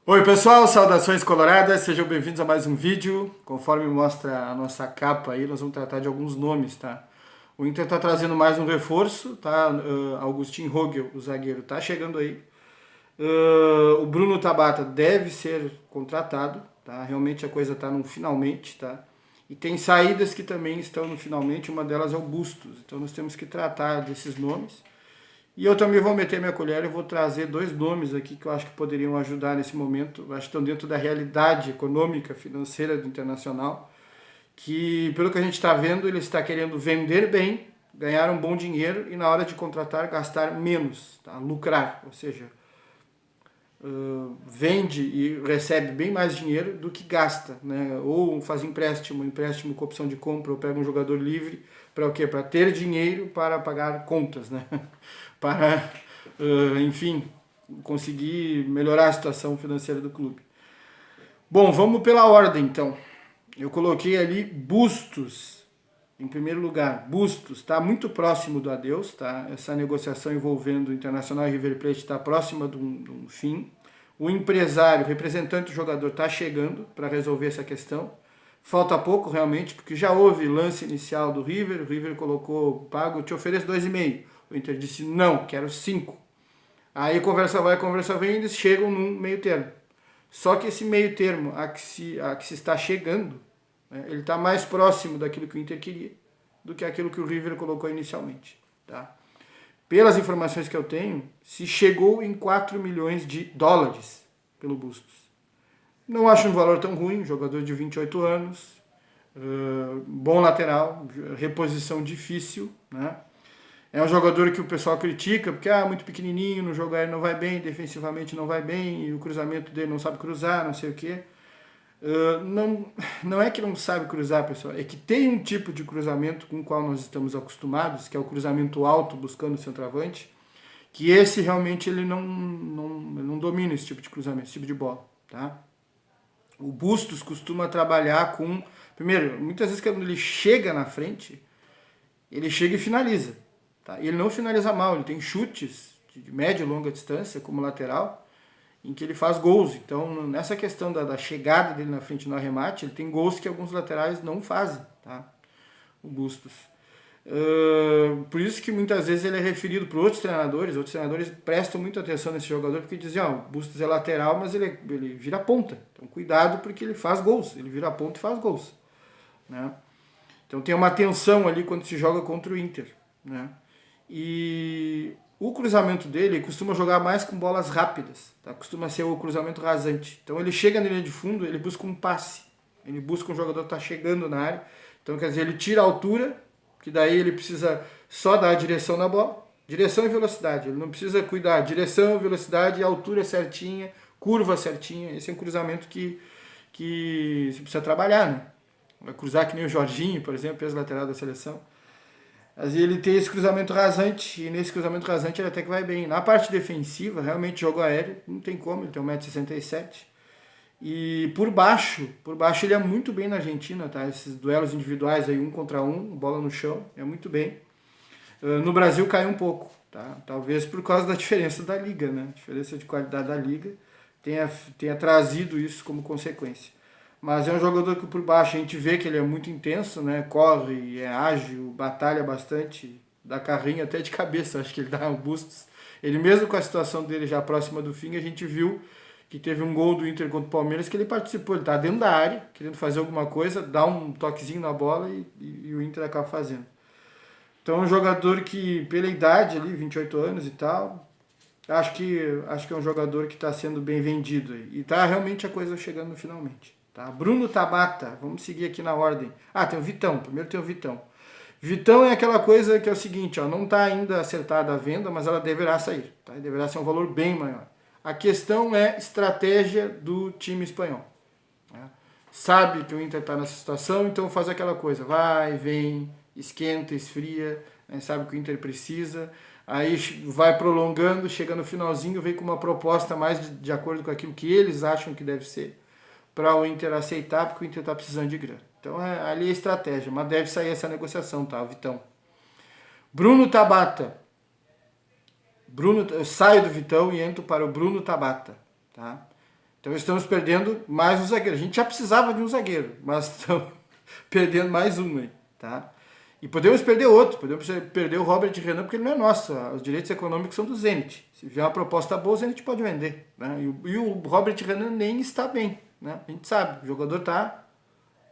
Oi pessoal, saudações coloradas, sejam bem-vindos a mais um vídeo. Conforme mostra a nossa capa aí, nós vamos tratar de alguns nomes, tá? O Inter tá trazendo mais um reforço, tá? Augustin Rogel, o zagueiro, tá chegando aí. O Bruno Tabata deve ser contratado, tá? Realmente a coisa tá no finalmente, tá? E tem saídas que também estão no finalmente, uma delas é o Bustos. Então nós temos que tratar desses nomes. E eu também vou meter minha colher e vou trazer dois nomes aqui que eu acho que poderiam ajudar nesse momento. Eu acho que estão dentro da realidade econômica, financeira do Internacional, que pelo que a gente está vendo, ele está querendo vender bem, ganhar um bom dinheiro e na hora de contratar, gastar menos, tá? Lucrar, ou seja, vende e recebe bem mais dinheiro do que gasta, né? Ou faz empréstimo com opção de compra, ou pega um jogador livre para o quê? Para ter dinheiro para pagar contas, né? Para, enfim, conseguir melhorar a situação financeira do clube. Bom, vamos pela ordem então. Eu coloquei ali Bustos em primeiro lugar. Bustos está muito próximo do adeus, tá? Essa negociação envolvendo o Internacional e River Plate está próxima de um fim. O empresário, o representante do jogador está chegando para resolver essa questão. Falta pouco realmente, porque já houve lance inicial do River. O River colocou, pago, te ofereço 2,5. O Inter disse, não, quero 5. Aí conversa vai, conversa vem, eles chegam num meio termo. Só que esse meio termo a que se está chegando, né, ele está mais próximo daquilo que o Inter queria do que aquilo que o River colocou inicialmente. Tá? Pelas informações que eu tenho, se chegou em 4 milhões de dólares pelo Bustos. Não acho um valor tão ruim, jogador de 28 anos, bom lateral, reposição difícil, né? É um jogador que o pessoal critica, porque muito pequenininho, no jogo aéreo não vai bem, defensivamente não vai bem, e o cruzamento dele não sabe cruzar, não sei o quê. Não, não é que não sabe cruzar, pessoal, é que tem um tipo de cruzamento com o qual nós estamos acostumados, que é o cruzamento alto buscando o centroavante, que esse realmente ele não domina esse tipo de cruzamento, esse tipo de bola, tá? O Bustos costuma trabalhar com... Primeiro, muitas vezes quando ele chega na frente, ele chega e finaliza. Tá? E ele não finaliza mal, ele tem chutes de média e longa distância como lateral, em que ele faz gols. Então, nessa questão da chegada dele na frente no arremate, ele tem gols que alguns laterais não fazem, tá? O Bustos. Por isso que muitas vezes ele é referido por outros treinadores prestam muita atenção nesse jogador, porque dizem, o Bustos é lateral, mas ele vira ponta. Então cuidado porque ele faz gols, ele vira ponta e faz gols. Né? Então tem uma tensão ali quando se joga contra o Inter. Né? E o cruzamento dele costuma jogar mais com bolas rápidas, tá? Costuma ser o cruzamento rasante. Então ele chega na linha de fundo, ele busca um passe, ele busca um jogador que está chegando na área. Então quer dizer, ele tira a altura, que daí ele precisa só dar a direção na bola, direção e velocidade. Ele não precisa cuidar direção, velocidade, altura certinha, curva certinha. Esse é um cruzamento que você precisa trabalhar, né? Vai cruzar que nem o Jorginho, por exemplo, ex-lateral da seleção. Mas ele tem esse cruzamento rasante, e nesse cruzamento rasante ele até que vai bem. Na parte defensiva, realmente jogo aéreo, não tem como, ele tem 1,67 m. E por baixo ele é muito bem na Argentina, tá? Esses duelos individuais aí, 1 contra 1, bola no chão, é muito bem. No Brasil caiu um pouco, tá? Talvez por causa da diferença da liga, né? A diferença de qualidade da liga tenha trazido isso como consequência. Mas é um jogador que por baixo a gente vê que ele é muito intenso, né? Corre, é ágil, batalha bastante, dá carrinho até de cabeça, acho que ele dá um Bustos. Ele mesmo com a situação dele já próxima do fim, a gente viu que teve um gol do Inter contra o Palmeiras que ele participou, ele tá dentro da área, querendo fazer alguma coisa, dá um toquezinho na bola e o Inter acaba fazendo. Então é um jogador que, pela idade ali, 28 anos e tal, acho que é um jogador que está sendo bem vendido aí. E tá realmente a coisa chegando finalmente. Tá? Bruno Tabata, vamos seguir aqui na ordem. Tem o Vitão, primeiro tem o Vitão. Vitão é aquela coisa que é o seguinte, não está ainda acertada a venda, mas ela deverá sair. Tá? E deverá ser um valor bem maior. A questão é estratégia do time espanhol. Né? Sabe que o Inter está nessa situação, então faz aquela coisa, vai, vem, esquenta, esfria, né? Sabe que o Inter precisa, aí vai prolongando, chega no finalzinho, vem com uma proposta mais de acordo com aquilo que eles acham que deve ser, para o Inter aceitar, porque o Inter está precisando de grana. Então ali é estratégia, mas deve sair essa negociação, tá, Vitão? Bruno Tabata. Eu saio do Vitão e entro para o Bruno Tabata, tá? Então estamos perdendo mais um zagueiro. A gente já precisava de um zagueiro, mas estamos perdendo mais um aí, tá? E podemos perder outro, podemos perder o Robert Renan, porque ele não é nosso. Os direitos econômicos são do Zenit. Se vier uma proposta boa, o Zenit pode vender. Né? E o Robert Renan nem está bem. Né? A gente sabe, o jogador está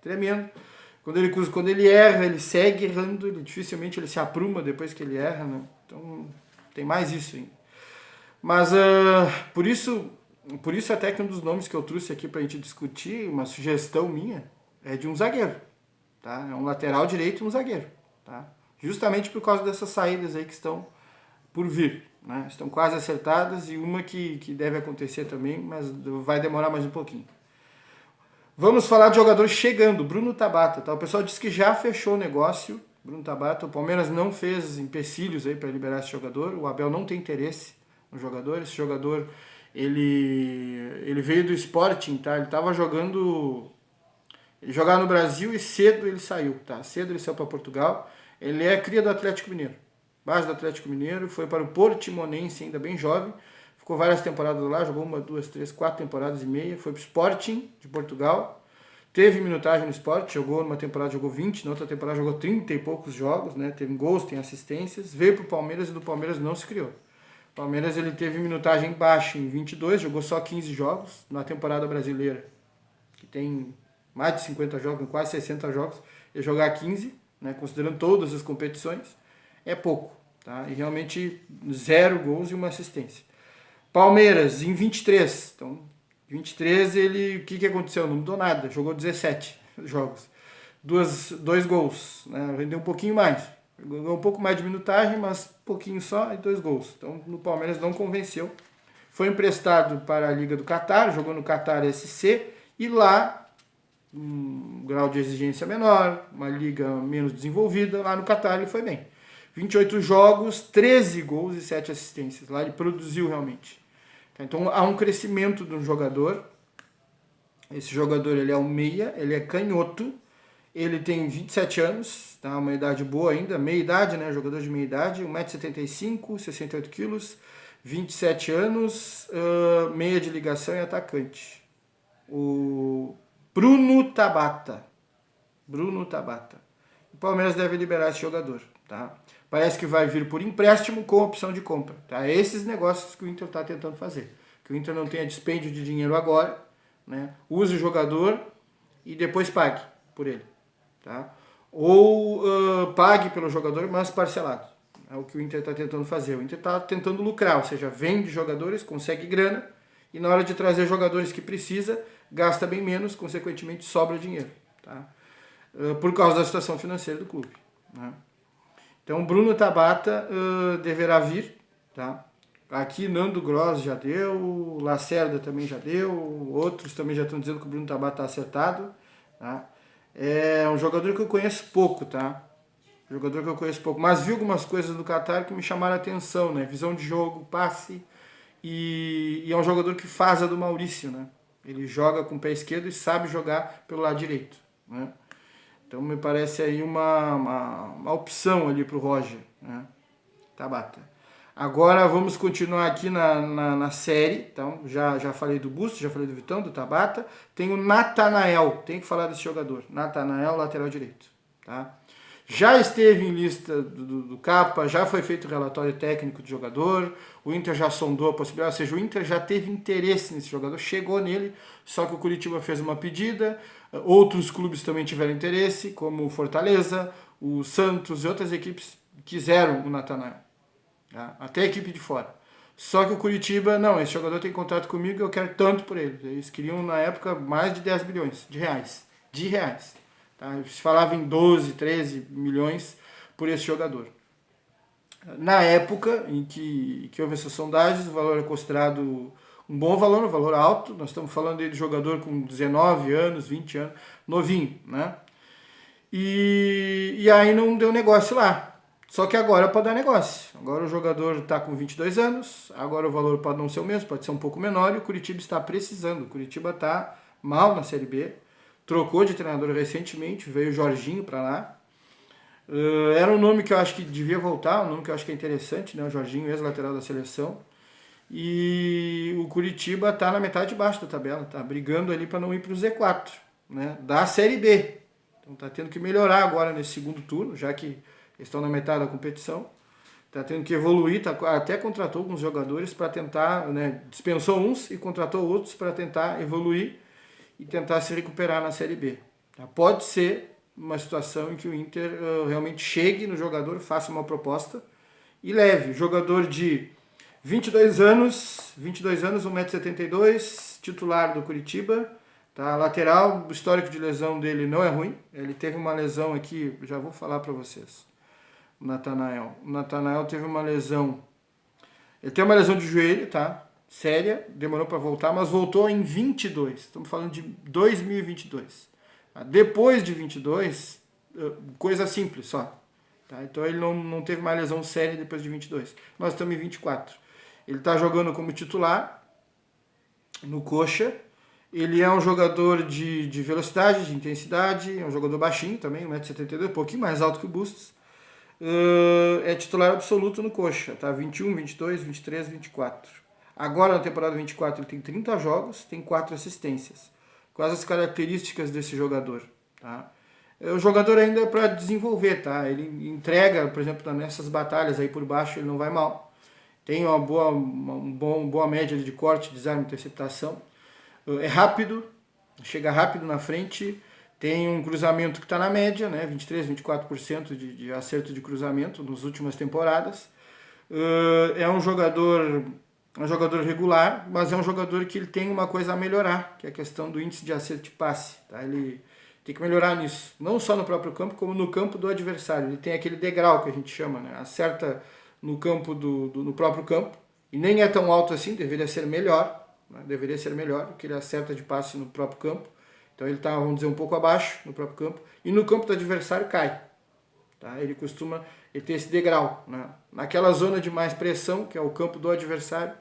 tremendo. Quando ele erra, ele segue errando, dificilmente ele se apruma depois que ele erra. Né? Então tem mais isso ainda. Mas por isso até que um dos nomes que eu trouxe aqui para a gente discutir, uma sugestão minha, é de um zagueiro. Tá? É um lateral direito e um zagueiro. Tá? Justamente por causa dessas saídas aí que estão por vir. Né? Estão quase acertadas e uma que deve acontecer também, mas vai demorar mais um pouquinho. Vamos falar de jogador chegando, Bruno Tabata. Tá? O pessoal disse que já fechou o negócio, Bruno Tabata. O Palmeiras não fez empecilhos aí para liberar esse jogador. O Abel não tem interesse no jogador. Esse jogador, ele veio do Sporting, tá? Ele estava jogando... Ele jogava no Brasil e cedo ele saiu, tá? Cedo ele saiu para Portugal. Ele é cria do Atlético Mineiro. Base do Atlético Mineiro, foi para o Portimonense, ainda bem jovem. Ficou várias temporadas lá, jogou 1, 2, 3, 4 temporadas e meia. Foi para o Sporting de Portugal. Teve minutagem no Sport, jogou numa temporada, jogou 20, na outra temporada jogou 30 e poucos jogos, né? Teve gols, tem assistências. Veio para o Palmeiras e do Palmeiras não se criou. O Palmeiras ele teve minutagem baixa em 22, jogou só 15 jogos na temporada brasileira, que tem mais de 50 jogos, quase 60 jogos, e jogar 15, né, considerando todas as competições, é pouco. Tá? E realmente 0 gols e uma assistência. Palmeiras, em 23. Então, 23, o que aconteceu? Não mudou nada, jogou 17 jogos. 2 gols, né? Rendeu um pouquinho mais. Ganhou um pouco mais de minutagem, mas pouquinho só e 2 gols. Então, no Palmeiras não convenceu. Foi emprestado para a Liga do Catar, jogou no Catar SC, e lá um grau de exigência menor, uma liga menos desenvolvida, lá no Catar ele foi bem. 28 jogos, 13 gols e 7 assistências, lá ele produziu realmente. Então há um crescimento do jogador, esse jogador ele é um meia, ele é canhoto, ele tem 27 anos, tá? Uma idade boa ainda, meia idade, né? Jogador de meia idade, 1,75m, 68 kg, 27 anos, meia de ligação e atacante. O Bruno Tabata. O Palmeiras deve liberar esse jogador, tá? Parece que vai vir por empréstimo com opção de compra, tá? Esses negócios que o Inter está tentando fazer. Que o Inter não tenha dispêndio de dinheiro agora, né? Use o jogador e depois pague por ele, tá? Ou pague pelo jogador, mas parcelado. É o que o Inter está tentando fazer. O Inter está tentando lucrar, ou seja, vende jogadores, consegue grana, e na hora de trazer jogadores que precisa, gasta bem menos, consequentemente sobra dinheiro, tá? Por causa da situação financeira do clube, né? Então, Bruno Tabata deverá vir, tá? Aqui Nando Gross já deu, Lacerda também já deu, outros também já estão dizendo que o Bruno Tabata está acertado, tá? É um jogador que eu conheço pouco, tá? Mas vi algumas coisas do Qatar que me chamaram a atenção, né? Visão de jogo, passe, e é um jogador que faz a do Maurício, né? Ele joga com o pé esquerdo e sabe jogar pelo lado direito, né? Então me parece aí uma opção ali para o Roger, né? Tabata. Agora vamos continuar aqui na série. Então já falei do Busto, já falei do Vitão, do Tabata. Tem o Natanael, tem que falar desse jogador. Natanael, lateral direito, tá? Já esteve em lista do Capa, já foi feito o relatório técnico do jogador, o Inter já sondou a possibilidade, ou seja, o Inter já teve interesse nesse jogador, chegou nele, só que o Curitiba fez uma pedida, outros clubes também tiveram interesse, como o Fortaleza, o Santos e outras equipes quiseram o Natanael, tá? Até a equipe de fora. Só que o Curitiba, não, esse jogador tem contato comigo e eu quero tanto por ele. Eles queriam, na época, mais de 10 bilhões de reais. Tá? Se falava em 12, 13 milhões por esse jogador. Na época em que houve essas sondagens, o valor é considerado um bom valor, um valor alto. Nós estamos falando aí de jogador com 19 anos, 20 anos, novinho, né? E aí não deu negócio lá. Só que agora pode dar negócio. Agora o jogador está com 22 anos, agora o valor pode não ser o mesmo, pode ser um pouco menor e o Curitiba está precisando. O Curitiba está mal na Série B. Trocou de treinador recentemente, veio o Jorginho para lá. Era um nome que eu acho que devia voltar, um nome que eu acho que é interessante, né? O Jorginho, ex-lateral da seleção. E o Curitiba está na metade de baixo da tabela, está brigando ali para não ir para o Z4, né, da Série B. Então está tendo que melhorar agora nesse segundo turno, já que eles estão na metade da competição. Está tendo que evoluir, até contratou alguns jogadores para tentar, né, dispensou uns e contratou outros para tentar evoluir e tentar se recuperar na Série B. Pode ser uma situação em que o Inter realmente chegue no jogador, faça uma proposta e leve. Jogador de 22 anos, 1,72 m, titular do Curitiba, tá? Lateral, o histórico de lesão dele não é ruim. Ele teve uma lesão aqui, já vou falar para vocês. O Natanael teve uma lesão. Ele tem uma lesão de joelho, tá? Séria, demorou para voltar, mas voltou em 22. Estamos falando de 2022. Depois de 22, coisa simples só. Tá? Então ele não teve mais lesão séria depois de 22. Nós estamos em 24. Ele está jogando como titular no Coxa. Ele é um jogador de velocidade, de intensidade, é um jogador baixinho também, 1,72 m, um pouquinho mais alto que o Bustos. É titular absoluto no Coxa, tá? 21, 22, 23, 24. Agora na temporada 24 ele tem 30 jogos, tem 4 assistências. Quais as características desse jogador? Tá? O jogador ainda é para desenvolver, tá? Ele entrega, por exemplo, nessas batalhas aí por baixo, ele não vai mal. Tem uma boa média de corte, desarme, interceptação. É rápido, chega rápido na frente. Tem um cruzamento que está na média, né? 23, 24% de acerto de cruzamento nas últimas temporadas. É um jogador regular, mas é um jogador que ele tem uma coisa a melhorar, que é a questão do índice de acerto de passe. Tá? Ele tem que melhorar nisso, não só no próprio campo, como no campo do adversário. Ele tem aquele degrau que a gente chama, né? Acerta no campo no próprio campo, e nem é tão alto assim, deveria ser melhor, né? Deveria ser melhor, porque ele acerta de passe no próprio campo. Então ele está, vamos dizer, um pouco abaixo no próprio campo, e no campo do adversário cai. Tá? Ele costuma ter esse degrau. Né? Naquela zona de mais pressão, que é o campo do adversário,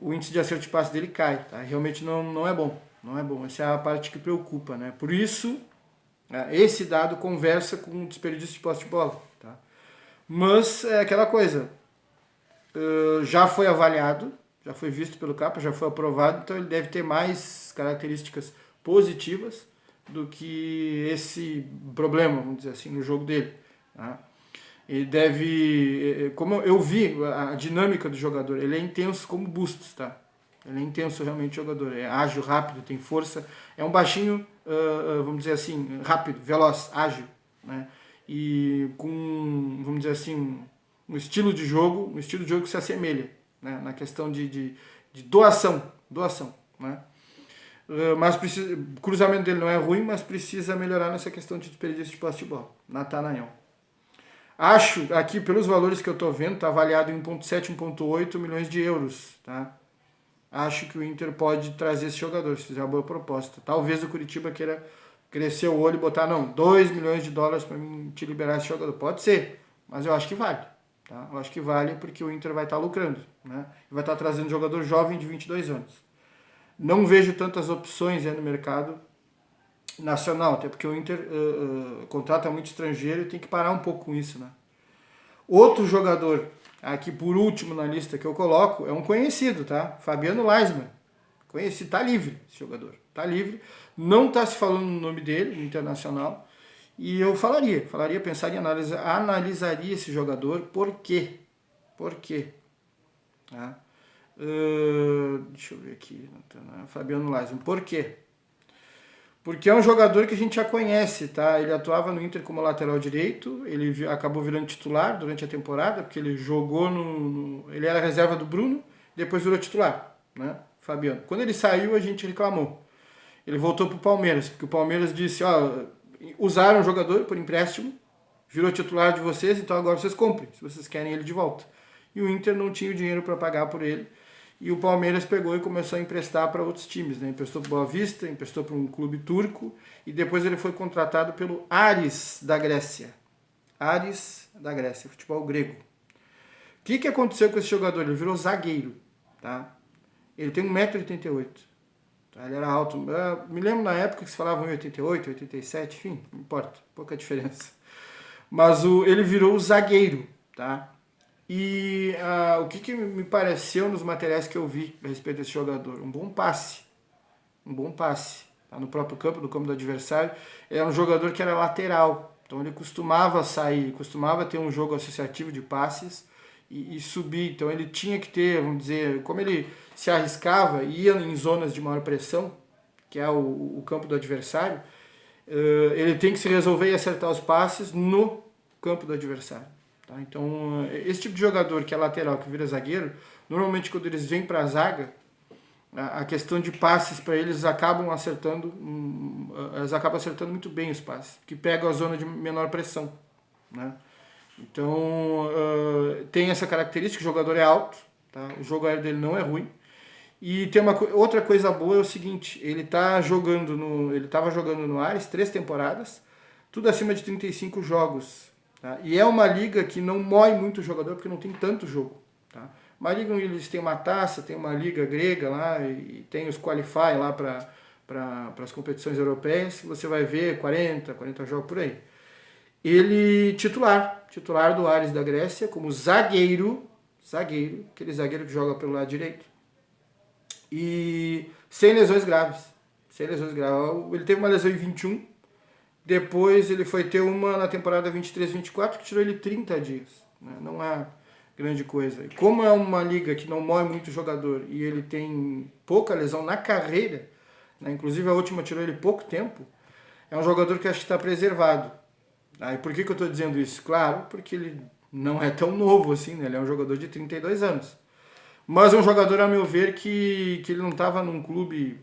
o índice de acerto de passe dele cai. Tá? Realmente não é bom. Não é bom. Essa é a parte que preocupa. Né? Por isso, esse dado conversa com o desperdício de posse de bola. Tá? Mas é aquela coisa. Já foi avaliado, já foi visto pelo CAPA, já foi aprovado, então ele deve ter mais características positivas do que esse problema, vamos dizer assim, no jogo dele. Tá? Ele deve, como eu vi a dinâmica do jogador, ele é intenso como Bustos, tá? Ele é intenso realmente jogador, é ágil, rápido, tem força, é um baixinho, vamos dizer assim, rápido, veloz, ágil, né? E com, vamos dizer assim, um estilo de jogo que se assemelha, né? Na questão de doação, né? Mas o cruzamento dele não é ruim, mas precisa melhorar nessa questão de desperdício de posse de bola. Natanael. Acho, aqui pelos valores que eu estou vendo, está avaliado em 1,7, 1,8 milhões de euros. Tá? Acho que o Inter pode trazer esse jogador, se fizer uma boa proposta. Talvez o Curitiba queira crescer o olho e botar, não, 2 milhões de dólares para mim te liberar esse jogador. Pode ser, mas eu acho que vale. Tá? Eu acho que vale porque o Inter vai estar lucrando. Né? E vai estar trazendo um jogador jovem de 22 anos. Não vejo tantas opções no mercado nacional, até porque o Inter contrata muito estrangeiro e tem que parar um pouco com isso. Né? Outro jogador, aqui por último na lista que eu coloco, é um conhecido, tá? Fabiano Leismann. Conhecido, tá livre esse jogador. Tá livre, não está se falando no nome dele, no Internacional, e eu pensaria, analisaria esse jogador, por quê? Por quê? Tá? Deixa eu ver aqui, Fabiano Leismann, por quê? Porque é um jogador que a gente já conhece, tá? Ele atuava no Inter como lateral direito, ele acabou virando titular durante a temporada, porque ele jogou ele era reserva do Bruno, depois virou titular, né? Fabiano. Quando ele saiu, a gente reclamou. Ele voltou pro Palmeiras, porque o Palmeiras disse, usaram o jogador por empréstimo, virou titular de vocês, então agora vocês comprem, se vocês querem ele de volta. E o Inter não tinha o dinheiro para pagar por ele. E o Palmeiras pegou e começou a emprestar para outros times, né? Emprestou para o Boa Vista, emprestou para um clube turco e depois ele foi contratado pelo Aris da Grécia. Aris da Grécia, futebol grego. O que aconteceu com esse jogador? Ele virou zagueiro, tá? Ele tem 1,88 m. Tá? Ele era alto. Eu me lembro na época que se falava 1,88 m, 87 m, enfim, não importa, pouca diferença. Mas ele virou zagueiro, tá? E o que me pareceu nos materiais que eu vi a respeito desse jogador? Um bom passe. Um bom passe. Tá no próprio campo, no campo do adversário. Era um jogador que era lateral. Então ele costumava sair, costumava ter um jogo associativo de passes e subir. Então ele tinha que ter, vamos dizer, como ele se arriscava e ia em zonas de maior pressão, que é o campo do adversário, ele tem que se resolver e acertar os passes no campo do adversário. Tá? Então, esse tipo de jogador que é lateral, que vira zagueiro, normalmente quando eles vêm para a zaga, a questão de passes para eles acabam acertando muito bem os passes, que pegam a zona de menor pressão. Né? Então, tem essa característica, o jogador é alto, tá? O jogo aéreo dele não é ruim. E tem outra coisa boa é o seguinte, ele estava jogando no Ares 3 temporadas, tudo acima de 35 jogos. Tá? E é uma liga que não mói muito o jogador, porque não tem tanto jogo. Tá? Uma liga onde eles têm uma taça, tem uma liga grega lá, e tem os qualify lá para as competições europeias, você vai ver 40 jogos por aí. Ele titular do Ares da Grécia, como zagueiro, aquele zagueiro que joga pelo lado direito. E sem lesões graves. Ele teve uma lesão em 21, depois ele foi ter uma na temporada 23-24 que tirou ele 30 dias. Né? Não é grande coisa. E como é uma liga que não morre muito jogador e ele tem pouca lesão na carreira, né? Inclusive a última tirou ele pouco tempo, é um jogador que acho que está preservado. E por que eu estou dizendo isso? Claro, porque ele não é tão novo assim, né? Ele é um jogador de 32 anos. Mas é um jogador, a meu ver, que ele não estava num clube,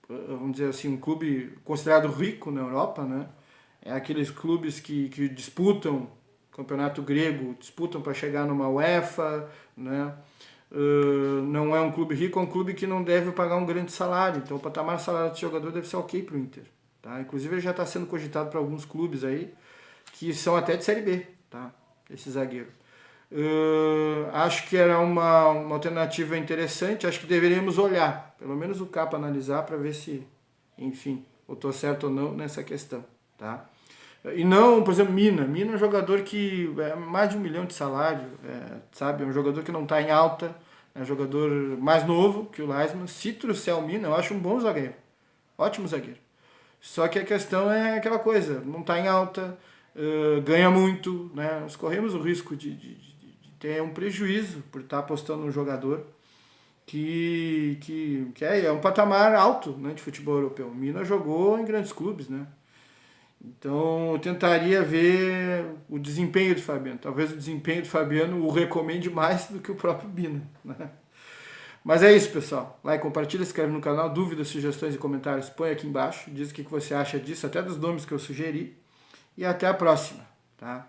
vamos dizer assim, um clube considerado rico na Europa, né? É aqueles clubes que disputam campeonato grego, disputam para chegar numa UEFA, né? Não é um clube rico, é um clube que não deve pagar um grande salário. Então o patamar salário desse jogador deve ser ok para o Inter. Tá? Inclusive ele já está sendo cogitado para alguns clubes aí, que são até de Série B, tá? Esse zagueiro. Acho que era uma alternativa interessante, acho que deveríamos olhar, pelo menos o CAP analisar para ver se, enfim, eu estou certo ou não nessa questão, tá? E não, por exemplo, Mina é um jogador que é mais de 1 milhão de salário, sabe? É um jogador que não está em alta, é um jogador mais novo que o Leismann. Se trouxer o Mina, eu acho um bom zagueiro, ótimo zagueiro. Só que a questão é aquela coisa, não está em alta, ganha muito, né? Nós corremos o risco de ter um prejuízo por estar apostando num jogador que é um patamar alto, né, de futebol europeu. O Mina jogou em grandes clubes, né? Então eu tentaria ver o desempenho do Fabiano. Talvez o desempenho do Fabiano o recomende mais do que o próprio Mina, né? Mas é isso, pessoal. Like, compartilha, se inscreve no canal. Dúvidas, sugestões e comentários, põe aqui embaixo. Diz o que você acha disso, até dos nomes que eu sugeri. E até a próxima, tá?